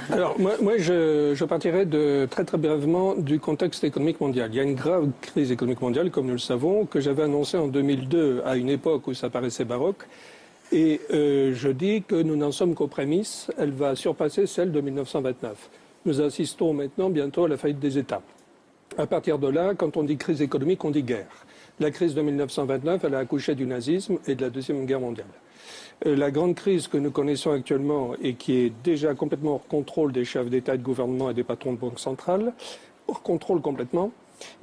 Alors, moi je partirais très brièvement du contexte économique mondial. Il y a une grave crise économique mondiale, comme nous le savons, que j'avais annoncée en 2002, à une époque où ça paraissait baroque. Et je dis que nous n'en sommes qu'aux prémices. Elle va surpasser celle de 1929. Nous assistons maintenant bientôt à la faillite des États. À partir de là, quand on dit crise économique, on dit guerre. La crise de 1929, elle a accouché du nazisme et de la Deuxième Guerre mondiale. La grande crise que nous connaissons actuellement et qui est déjà complètement hors contrôle des chefs d'État et de gouvernement et des patrons de banque centrale, hors contrôle complètement,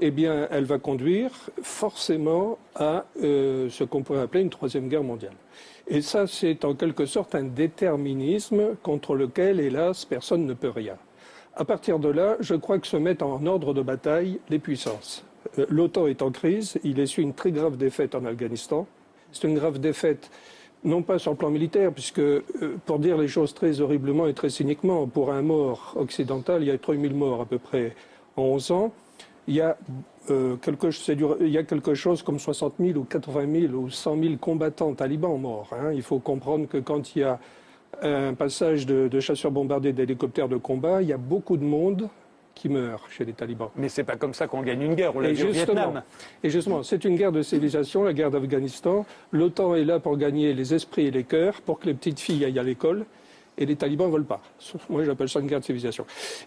eh bien, elle va conduire forcément à ce qu'on pourrait appeler une troisième guerre mondiale. Et ça, c'est en quelque sorte un déterminisme contre lequel, hélas, personne ne peut rien. À partir de là, je crois que se mettent en ordre de bataille les puissances. L'OTAN est en crise, il essuie une très grave défaite en Afghanistan. C'est une grave défaite, non pas sur le plan militaire, puisque, pour dire les choses très horriblement et très cyniquement, pour un mort occidental, il y a 3000 morts à peu près en 11 ans. Il y a quelque chose comme 60 000 ou 80 000 ou 100 000 combattants talibans morts. Il faut comprendre que quand il y a un passage de chasseurs bombardés d'hélicoptères de combat, il y a beaucoup de monde qui meurt chez les talibans. Mais c'est pas comme ça qu'on gagne une guerre, on l'a vu au Vietnam. Et justement, c'est une guerre de civilisation, la guerre d'Afghanistan. L'OTAN est là pour gagner les esprits et les cœurs, pour que les petites filles aillent à l'école, et les talibans ne veulent pas. Moi, j'appelle ça une guerre de civilisation.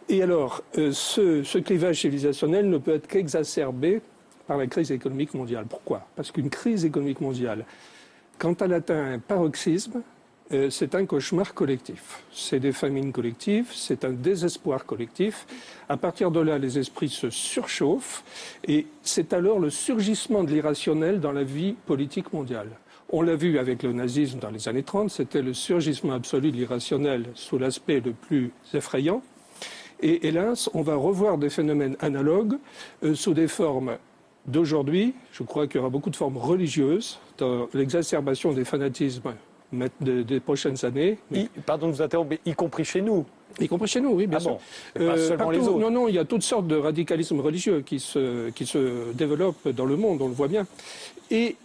Et alors, ce clivage civilisationnel ne peut être qu'exacerbé par la crise économique mondiale. Pourquoi? Parce qu'une crise économique mondiale, quand elle atteint un paroxysme, c'est un cauchemar collectif. C'est des famines collectives, c'est un désespoir collectif. À partir de là, les esprits se surchauffent et c'est alors le surgissement de l'irrationnel dans la vie politique mondiale. On l'a vu avec le nazisme dans les années 30, c'était le surgissement absolu de l'irrationnel sous l'aspect le plus effrayant. Et hélas, on va revoir des phénomènes analogues sous des formes d'aujourd'hui. Je crois qu'il y aura beaucoup de formes religieuses dans l'exacerbation des fanatismes des prochaines années. Pardon de vous interrompre, mais y compris chez nous. Y compris chez nous, oui, bien sûr. Pas seulement partout, les autres. Non, il y a toutes sortes de radicalismes religieux qui se développent dans le monde, on le voit bien. Et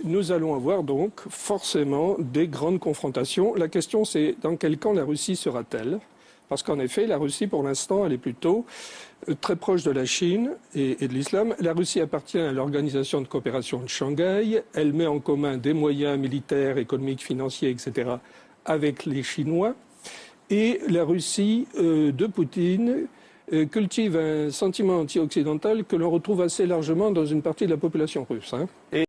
nous allons avoir donc forcément des grandes confrontations. La question, c'est dans quel camp la Russie sera-t-elle? Parce qu'en effet, la Russie, pour l'instant, elle est plutôt très proche de la Chine et de l'islam. La Russie appartient à l'Organisation de coopération de Shanghai. Elle met en commun des moyens militaires, économiques, financiers, etc. avec les Chinois. Et la Russie de Poutine cultive un sentiment anti-occidental que l'on retrouve assez largement dans une partie de la population russe.